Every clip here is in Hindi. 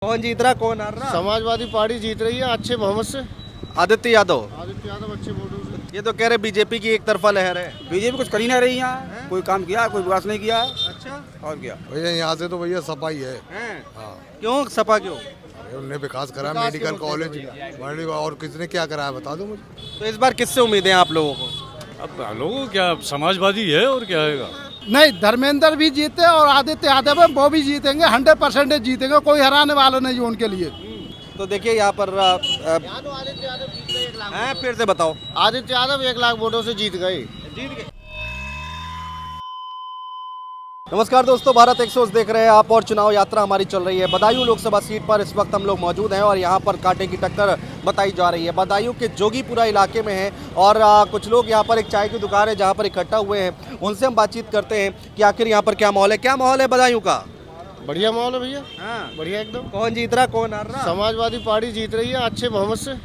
कौन जीत रहा कौन हार रहा? समाजवादी पार्टी जीत रही है अच्छे बहुमत से। आदित्य यादव। आदित्य यादव अच्छे वोटों से। ये तो कह रहे बीजेपी की एक तरफा लहर है। बीजेपी कुछ कर ही नहीं रही यहाँ, कोई काम किया, कोई विकास नहीं किया। अच्छा। और क्या भैया यहाँ से तो भैया सपा ही है। हाँ, क्यों सपा क्यों? अरे उनने विकास करा, मेडिकल कॉलेज और किसने क्या कराया बता दो मुझे। तो इस बार किससे उम्मीद है आप लोगों को? अब लोगों को क्या समाजवादी है और क्या है। नहीं, धर्मेंद्र भी जीते और आदित्य यादव है वो भी जीतेंगे, 100% जीतेंगे, कोई हराने वाला नहीं है उनके लिए। तो देखिए यहाँ पर आदित्य यादव जीत गए 1 लाख। फिर से बताओ। आदित्य यादव 1 लाख वोटों से जीत गए। जीत गए। नमस्कार दोस्तों, भारत एक्सप्रेस देख रहे हैं आप और चुनाव यात्रा हमारी चल रही है। बदायूं लोकसभा सीट पर इस वक्त हम लोग मौजूद हैं और यहाँ पर कांटे की टक्कर बताई जा रही है। बदायूं के जोगीपुरा इलाके में है और कुछ लोग यहाँ पर एक चाय की दुकान है जहाँ पर इकट्ठा हुए हैं, उनसे हम बातचीत करते हैं कि आखिर यहाँ पर क्या माहौल है। क्या माहौल है बदायूं का? बढ़िया माहौल है भैया, हाँ। बढ़िया एकदम। कौन जीत रहा कौन हार रहा? समाजवादी पार्टी जीत रही है अच्छे बहुमत से।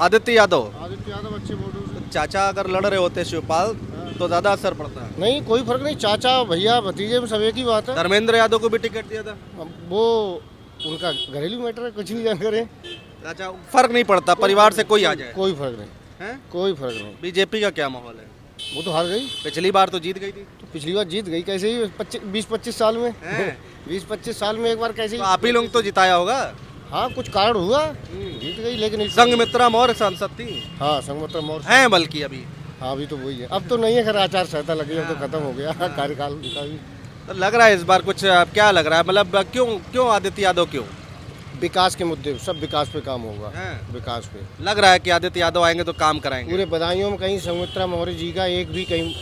आदित्य यादव। आदित्य यादव अच्छे वोटों से। चाचा अगर लड़ रहे होते शिवपाल तो ज्यादा असर पड़ता है। नहीं, कोई फर्क नहीं, चाचा भैया भतीजे में सब एक ही बात है। धर्मेंद्र यादव को भी टिकट दिया था। अब वो उनका घरेलू मैटर है, कुछ नहीं जानकारी। अच्छा, फर्क नहीं पड़ता, परिवार से कोई आ जाए। कोई फर्क नहीं, हैं? कोई फर्क नहीं। बीजेपी का क्या माहौल है? वो तो हार गई, पिछली बार तो जीत गई थी। तो पिछली बार जीत गई कैसे ही 20-25 साल में। हैं? 20-25 साल में एक बार कैसे तो ही। आप ही लोग तो जिताया होगा। हाँ, कुछ कारण हुआ, जीत गई, लेकिन संघमित्रा मौर्य सांसद थी। हाँ, संगठन मोर्चा हैं बल्कि अभी। हाँ, अभी तो वही है। अब तो नहीं है, खैर आचार संहिता लगी, अब तो खत्म हो गया कार्यकाल उनका भी। तो लग रहा है इस बार कुछ क्या लग रहा है, मतलब क्यों आदित्य यादव क्यों? विकास के मुद्दे, सब विकास पे काम होगा। हैं? विकास पे लग रहा है कि आदित्य यादव आएंगे तो काम कराएंगे। पूरे बदायूं में कहीं संगमित्रा मौर्य जी का एक भी कहीं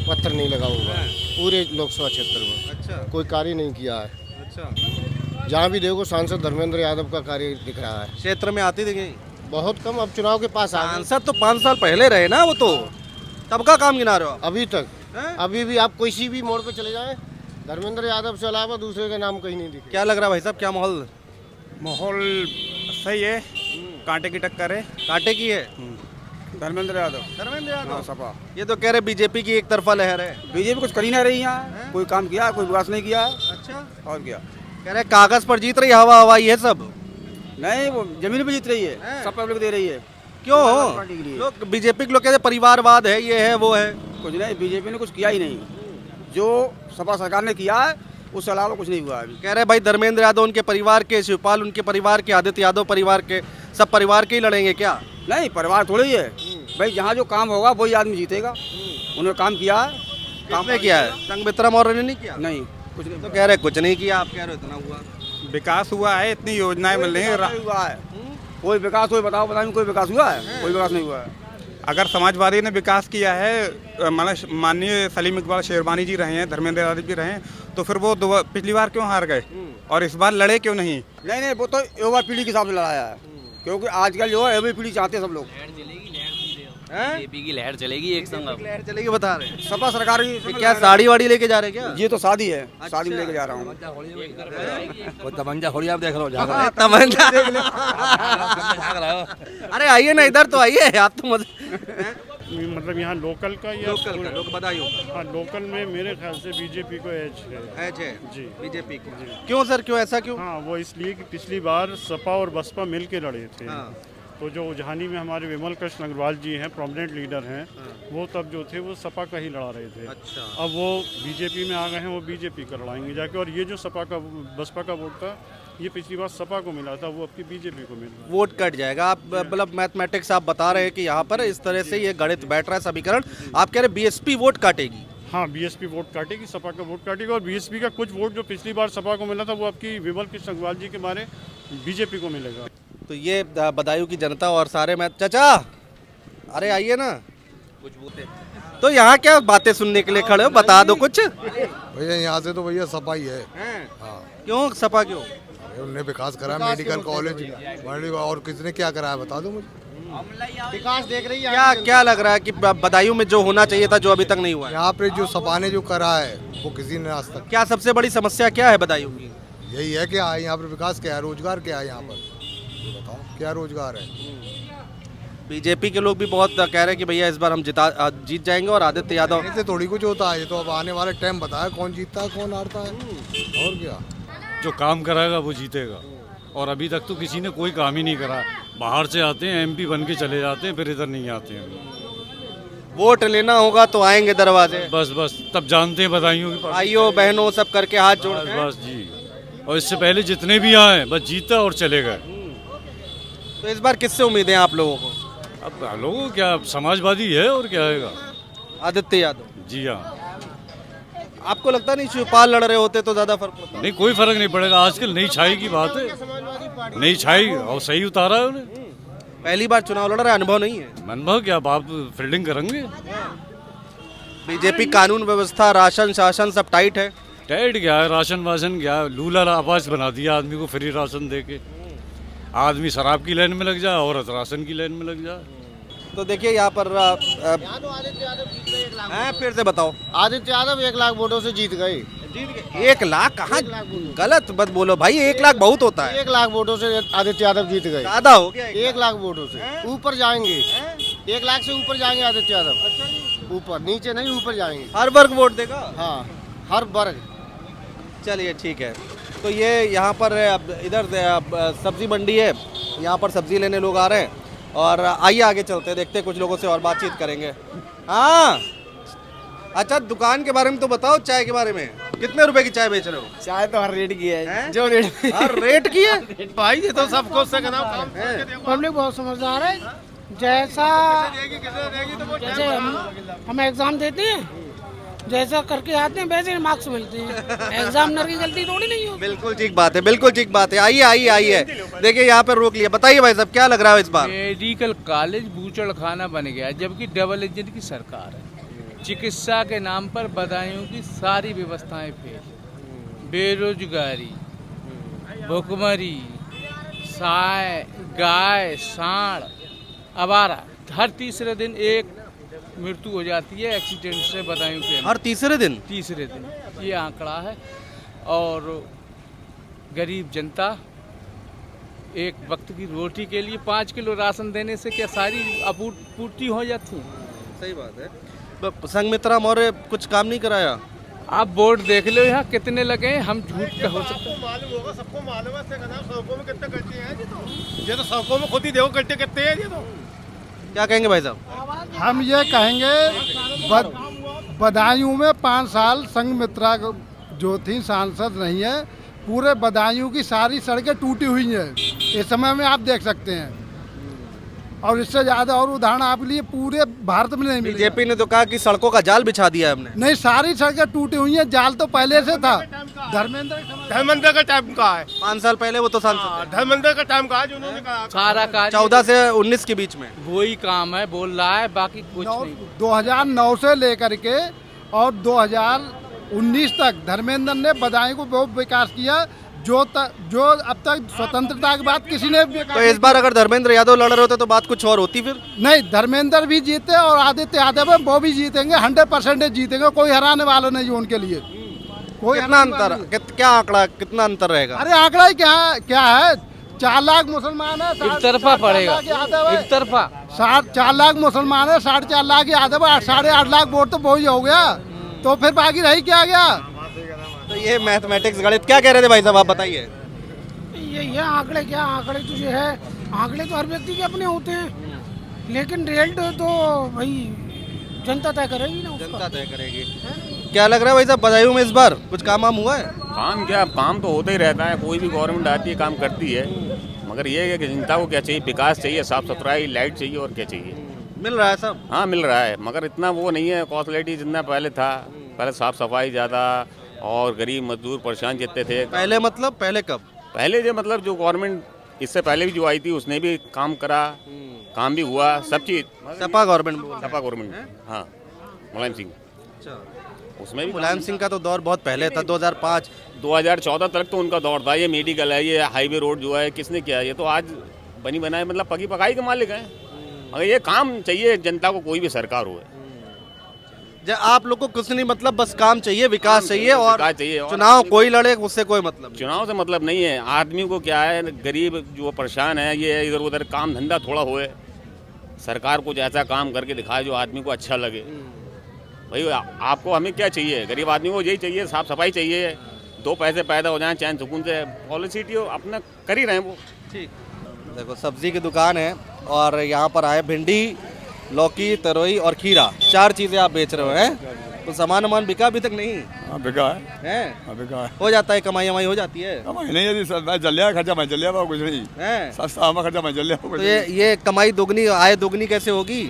पत्थर नहीं लगा होगा पूरे लोकसभा क्षेत्र में। अच्छा कोई कार्य नहीं किया है। अच्छा। जहाँ भी देखो सांसद धर्मेंद्र यादव का कार्य दिख रहा है। क्षेत्र में आती थी बहुत कम, अब चुनाव के पास आ गए। सांसद तो 5 साल पहले रहे ना, वो तो तब का काम गिना रहे हो आप। अभी तक हैं? अभी भी आप किसी भी मोड़ पे चले जाएं, धर्मेंद्र यादव से अलावा दूसरे का नाम कहीं नहीं दिखे। क्या लग रहा है भाई साहब, क्या माहौल? माहौल सही है, कांटे की टक्कर है। कांटे की है। धर्मेंद्र यादव। धर्मेंद्र हाँ, यादव। सपा। ये तो कह रहे बीजेपी की एक तरफा लहर है। बीजेपी कुछ कर ही नहीं रही यहाँ, कोई काम किया, कोई विकास नहीं किया। अच्छा। और क्या? कह रहे कागज पर जीत रही, हवा हवाई है सब। नहीं, वो जमीन पे जीत रही है, हैं? सब पब्लिक दे रही है। क्यों? पार्टी के लिए। लोग बीजेपी के लोग कहते हैं परिवारवाद है, ये है वो है। कुछ नहीं, बीजेपी ने कुछ किया ही नहीं। जो सपा सरकार ने किया है उससे अलावा कुछ नहीं हुआ अभी। कह रहे भाई धर्मेंद्र यादव उनके परिवार के, शिवपाल उनके परिवार के, आदित्य यादव परिवार के, सब परिवार के ही लड़ेंगे क्या? नहीं, परिवार थोड़ी है भाई, जहाँ जो काम होगा वही आदमी जीतेगा। उन्होंने काम किया है। किसने किया है? संघमित्रा मौर्य ने नहीं किया। नहीं, कुछ नहीं। तो कह रहे कुछ नहीं किया, आप कह रहे हो इतना हुआ। विकास हुआ है, इतनी योजनाएं मिल रही हैं। हुआ है कोई विकास? कोई बताओ, बताओ कोई विकास हुआ है? कोई विकास नहीं हुआ है। अगर समाजवादी ने विकास किया है, मतलब माननीय सलीम इकबाल शेरवानी जी रहे हैं, धर्मेंद्र यादव जी रहे हैं, तो फिर वो पिछली बार क्यों हार गए और इस बार लड़े क्यों नहीं? नहीं, वो तो युवा पीढ़ी के हिसाब से लड़ाया है, क्योंकि आजकल जो है युवा पीढ़ी चाहते हैं सब लोग। बीजेपी की लहर चलेगी एक संग। लहर चलेगी बता रहे हैं। सपा सरकार ये की क्या साड़ी वाड़ी लेके जा रहे हैं क्या? ये तो शादी है, शादी में लेके जा रहा हूँ। तमंजा थोड़ी आप देख लो। तमन्ना। अरे आइए ना, इधर तो आइए आप तो मतलब यहाँ लोकल का या लोग बदायूं का। हाँ, लोकल में मेरे ख्याल से बीजेपी को एज है। एज है जी। बीजेपी को। क्यों सर, क्यों ऐसा क्यों? हाँ, वो इसलिए कि पिछली बार सपा और बसपा मिल के लड़े थे। हाँ। तो जो उजहानी में हमारे विमल कृष्ण अग्रवाल जी हैं, प्रोमिनेंट लीडर हैं, वो तब जो थे वो सपा का ही लड़ा रहे थे। अच्छा। अब वो बीजेपी में आ गए हैं, वो बीजेपी का लड़ाएंगे जाके। और ये जो सपा का बसपा का वोट था, ये पिछली बार सपा को मिला था, वो अब की बीजेपी को मिला। वोट कट जाएगा। आप मतलब मैथमेटिक्स आप बता रहे हैं कि यहाँ पर इस तरह से ये गणित बैठ रहा है, समीकरण। आप कह रहे बीएसपी वोट काटेगी। हाँ, बीएसपी वोट काटेगी, सपा का वोट काटेगा। और बीएसपी का कुछ वोट जो पिछली बार सपा को मिला था, वो आपकी विमल कृष्ण अग्रवाल जी के मारे बीजेपी को मिलेगा। तो ये बदायूं की जनता और सारे मैं चाचा, अरे आइए ना कुछ बोलते। तो यहाँ क्या बातें सुनने के लिए खड़े हो, बता दो कुछ। भैया यहाँ से तो भैया सपा ही है। हाँ, क्यों सपा क्यों? अरे उनने विकास करा, मेडिकल कॉलेज और किसने क्या कराया बता दो मुझे। विकास देख रही है। क्या लग रहा है कि बदायूं में जो होना चाहिए था, जो अभी तक नहीं हुआ है? यहाँ पे जो सपा ने जो करा है वो किसी ने आज तक। क्या सबसे बड़ी समस्या क्या है बदायूं की? यही है कि यहाँ पर विकास क्या है, रोजगार क्या है यहाँ पर, ये बताओ क्या रोजगार है। बीजेपी के लोग भी बहुत कह रहे हैं कि भैया इस बार हम जीत जाएंगे और आदित्य यादव। ऐसे थोड़ी कुछ होता है, ये तो अब आने वाले टाइम बताया कौन जीतता है कौन हारता है, और क्या। जो काम कराएगा वो जीतेगा। और अभी तक तो किसी ने कोई काम ही नहीं करा। बाहर से आते हैं, MP बन के चले जाते हैं, फिर इधर नहीं आते हैं। वोट लेना होगा तो आएंगे दरवाजे, बस तब जानते हैं बधाइयों की पार्टी। भाइयों बहनों सब करके हाथ जोड़ के। बस जी, और इससे पहले जितने भी आए बस जीता और चले गए। तो इस बार किससे उम्मीद है आप लोगों को? अब लोगों को क्या, समाजवादी है और क्या है। आदित्य यादव। जी हाँ, आपको लगता नहीं शिवपाल लड़ रहे होते तो ज्यादा फर्क पड़ता? नहीं कोई फर्क नहीं पड़ेगा। आजकल नई छाई की बात है, नई छाई और सही उतारा है उन्हें। पहली बार चुनाव लड़ रहे, अनुभव नहीं है। अनुभव क्या, आप फील्डिंग करेंगे। बीजेपी कानून व्यवस्था राशन शासन सब टाइट है। टाइट क्या है, राशन वाशन क्या है, लूला आवाज बना दिया आदमी को फ्री राशन दे के। आदमी शराब की लाइन में लग जाए, औरत राशन की लाइन में लग जाए। तो देखिए यहाँ पर फिर से बताओ। आदित्य यादव 1 लाख वोटों से जीत गए। 1 लाख कहाँ? गलत मत बोलो भाई, 1 लाख बहुत होता है। 1 लाख वोटों से आदित्य यादव जीत गए। ज्यादा हो गया। 1 लाख वोटों से ऊपर जाएंगे। 1 लाख से ऊपर जाएंगे आदित्य यादव। ऊपर, नीचे नहीं, ऊपर जाएंगे। हर वर्ग वोट देगा। हाँ, हर वर्ग। चलिए ठीक है। तो ये यहाँ पर इधर सब्जी मंडी है, यहाँ पर सब्जी लेने लोग आ रहे हैं। और आइए आगे चलते हैं, देखते हैं कुछ लोगों से और बातचीत करेंगे। हाँ अच्छा, दुकान के बारे में तो बताओ, चाय के बारे में। कितने रुपए की चाय बेच रहे हो? चाय तो हर रेट की है, जो रेट हर रेट की है भाई। ये तो सबको पब्लिक बहुत समझदार है। जैसा जैसे हम एग्जाम देते हैं, जैसा करके आते हैं वैसे मार्क्स मिलते हैं। एग्जामिनर की गलती थोड़ी नहीं हो। बिल्कुल ठीक बात है, बिल्कुल ठीक बात है। आइए आइए आइए, देखिए यहाँ पर रोक लिया। बताइए भाई साहब, क्या लग रहा है इस बार? मेडिकल कॉलेज बूचड़ खाना बन गया, जबकि डबल इंजन की सरकार है। चिकित्सा के नाम पर बदायूं की सारी व्यवस्थाएं फेल। बेरोजगारी, भुखमरी, गाय, सांड, आवारा, हर तीसरे दिन एक मृत्यु हो जाती है एक्सीडेंट से बदायूं के। हर तीसरे दिन ये आंकड़ा है। और गरीब जनता एक वक्त की रोटी के लिए 5 किलो राशन देने से क्या सारी आपूर्ति हो जाती है? सही बात है। तो संघमित्रा मौर्य कुछ काम नहीं कराया। आप बोर्ड देख लो यहाँ कितने लगे हैं, हम झूठ का हो सकता है। मालूम होगा, सबको मालूम है। सड़कों में कितने गड्ढे हैं, ये तो सड़कों में खुद ही देखो गड्ढे कितने हैं। ये तो क्या कहेंगे भाई साहब? हम ये कहेंगे बदायूं में 5 साल संघमित्रा जो थी सांसद रही है, पूरे बदायूं की सारी सड़कें टूटी हुई हैं इस समय में, आप देख सकते हैं। और इससे ज्यादा और उदाहरण आपके लिए पूरे भारत में नहीं मिलेगा। बीजेपी ने तो कहा कि सड़कों का जाल बिछा दिया है हमने। नहीं, सारी सड़कें टूटी हुई हैं। जाल तो पहले से था। धर्मेंद्र का टाइम का है। 5 साल पहले वो तो सांसद थे। धर्मेंद्र का टाइम का है, जो उन्होंने कहा। सारा कार्य 14 से 19 के बीच में वही काम है, बोल रहा है, बाकी कुछ नहीं। 2009 से लेकर के और 2019 तक धर्मेंद्र ने बदायूं को बहुत विकास किया, जो अब तक स्वतंत्रता के बाद किसी ने भी। तो इस बार अगर धर्मेंद्र यादव लड़ रहे होते तो बात कुछ और होती फिर? नहीं, धर्मेंद्र भी जीते और आदित्य यादव है वो भी जीतेंगे, 100% जीतेंगे। कोई हराने वाला नहीं है उनके लिए। कोई कितना अंतर, क्या आंकड़ा, कितना अंतर रहेगा? अरे आंकड़ा ही क्या है? 4 लाख मुसलमान है, एक तरफा पड़ेगा, एक तरफा। 4 लाख मुसलमान है, 4.5 लाख यादव है, 8.5 लाख वोट तो वही हो गया। तो फिर बाकी रही क्या गया? तो ये मैथमेटिक्स गणित क्या कह रहे थे भाई साहब, आप बताइए। ये आंकड़े क्या आंकड़े तुझे है? आंकड़े तो हर व्यक्ति के अपने होते हैं, लेकिन रिजल्ट तो भाई जनता तय करेगी ना। जनता तय करेगी। क्या लग रहा है भाई साहब, बदायूं में इस बार कुछ काम हुआ है? काम क्या, काम तो होता ही रहता है। कोई भी गवर्नमेंट आती है काम करती है, मगर ये है कि जनता को क्या चाहिए? विकास चाहिए, साफ सुथराई, लाइट चाहिए, और क्या चाहिए? मिल रहा है सब? हाँ मिल रहा है, मगर इतना वो नहीं है कॉस्टलिटी जितना पहले था। पहले साफ सफाई ज़्यादा और गरीब मजदूर परेशान जितने थे। पहले मतलब पहले कब? पहले जो मतलब जो गवर्नमेंट इससे पहले भी जो आई थी उसने भी काम करा, काम भी हुआ, सब चीज़। सपा गवर्नमेंट। हाँ, मुलायम सिंह। उसमें भी मुलायम सिंह का तो दौर बहुत पहले था, 2005 2014 तक तो उनका दौर था। ये मेडिकल है, ये हाईवे रोड जो है, किसने किया? ये तो आज बनी बनाए, मतलब पकी पकाई के मालिक हैं। मगर ये काम चाहिए जनता को, कोई भी सरकार हो। आप लोग को कुछ नहीं, मतलब बस काम चाहिए, विकास चाहिए, और चाहिए। चुनाव कोई लड़े उससे कोई मतलब? चुनाव से मतलब नहीं है। आदमी को क्या है, गरीब जो परेशान है, ये इधर उधर काम धंधा थोड़ा होए, सरकार कुछ ऐसा काम करके दिखाए जो आदमी को अच्छा लगे। भाई आपको हमें क्या चाहिए? गरीब आदमी को यही चाहिए, साफ सफाई चाहिए, दो पैसे पैदा हो जाएं चैन सुकून से, पॉलिसिटी अपना कर ही रहे हैं वो। ठीक। देखो सब्जी की दुकान है और यहाँ पर आए भिंडी, लौकी, तरोई और खीरा, 4 चीज़ें आप बेच रहे हो हैं। तो सामान वामान बिका अभी तक नहीं? हाँ बिका है, हैं? बिका है। हो जाता है, कमाई वमाई हो जाती है? कमाई नहीं यदि मैं चल लिया खर्चा, मैं चल लिया कुछ नहीं हैं? सस्ता हमें खर्चा, मैं चल लिया तो ये कमाई दोगुनी, आय दोगुनी कैसे होगी?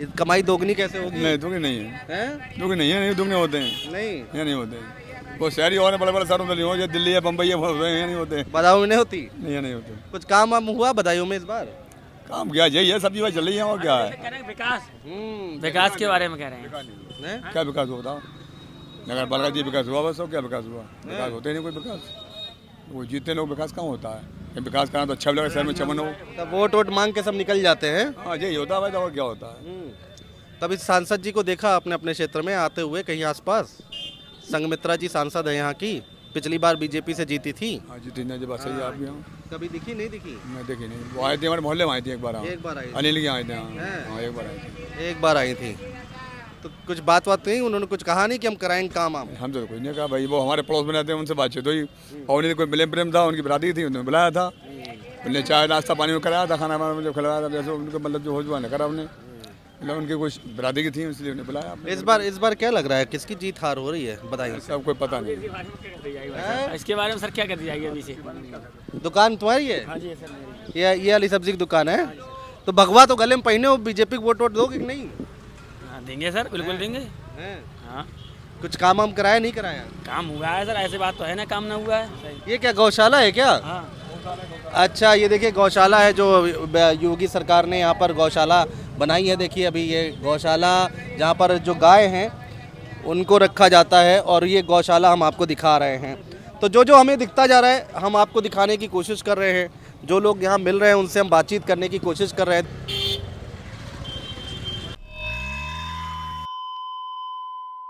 ये कमाई दोगुनी कैसे होगी? नहीं दुगनी नहीं है, हैं? दुगनी नहीं है, नहीं दुगने होते हैं, नहीं, ये नहीं होते हैं। वो शहरी और बड़े बड़े शहरों में नहीं हो, दिल्ली है, बम्बई है, वो नहीं होते, बदायूं में नहीं होती? नहीं है, नहीं होते। कुछ काम वाम हुआ बदायूं में इस बार? काम क्या यही है, सब्जी भाई चल रही है और क्या है। विकास के बारे में कह रहे हैं। क्या विकास हुआ बताओ? नगर पालिका जी विकास हुआ बस, क्या विकास हुआ? विकास होते नहीं कोई विकास, वो जीतते लोग विकास कहाँ होता है? विकास करना तो अच्छा लगा, शहर में चमन हो, तब वोट मांग के सब निकल जाते हैं। हाँ यही होता है भाई, और क्या होता है? कभी सांसद जी को देखा आपने अपने क्षेत्र में आते हुए कहीं आसपास? संघमित्रा जी सांसद है यहाँ की, पिछली बार बीजेपी से जीती थी। हाँ जीती नहीं, बात सही है आपकी। कभी दिखी नहीं दिखी? मैं देखी नहीं, वो आए थे हमारे मोहल्ले में, आई थी एक बार। एक बार आई थी। अनिल के आए थे, हैं? हाँ एक बार आई थी। एक बार आई थी तो कुछ बात नहीं, उन्होंने कुछ कहा नहीं कि हम कराएंगे काम आप? हम तो कुछ नहीं कहा भाई, वो हमारे पड़ोस में रहते हैं, उनसे बातचीत हुई और उन्हें कोई मिले प्रेम था, उनकी बराती थी, उन्होंने बुलाया था, उन्हें चाय नाश्ता पानी में कराया था, खाना वाना जो खिलाया था, जैसे उनको मतलब जो हो जुआ करा उन्हें, मतलब उनकी कुछ बराती की थी इसलिए उन्हें बुलाया। इस बार क्या लग रहा है, किसकी जीत हार हो रही है बताइए? सब कोई पता नहीं। इसके बारे में सर क्या कर दी जाएगी अभी से? दुकान तुम्हारी है? हाँ जी सर। ये वाली सब्जी की दुकान है, तो भगवा तो गले में पहने हो, बीजेपी को वोट दोगे कि नहीं? देंगे सर, बिल्कुल देंगे। हाँ। कुछ काम वाम कराया नहीं कराया? काम हुआ है सर, ऐसी बात तो है ना, काम ना हुआ है। ये क्या गौशाला है क्या? हाँ। अच्छा, ये देखिए गौशाला है जो योगी सरकार ने यहाँ पर गौशाला बनाई है। देखिए अभी ये गौशाला जहाँ पर जो गाय हैं उनको रखा जाता है और ये गौशाला हम आपको दिखा रहे हैं। तो जो हमें दिखता जा रहा है हम आपको दिखाने की कोशिश कर रहे हैं, जो लोग यहाँ मिल रहे हैं उनसे हम बातचीत करने की कोशिश कर रहे हैं।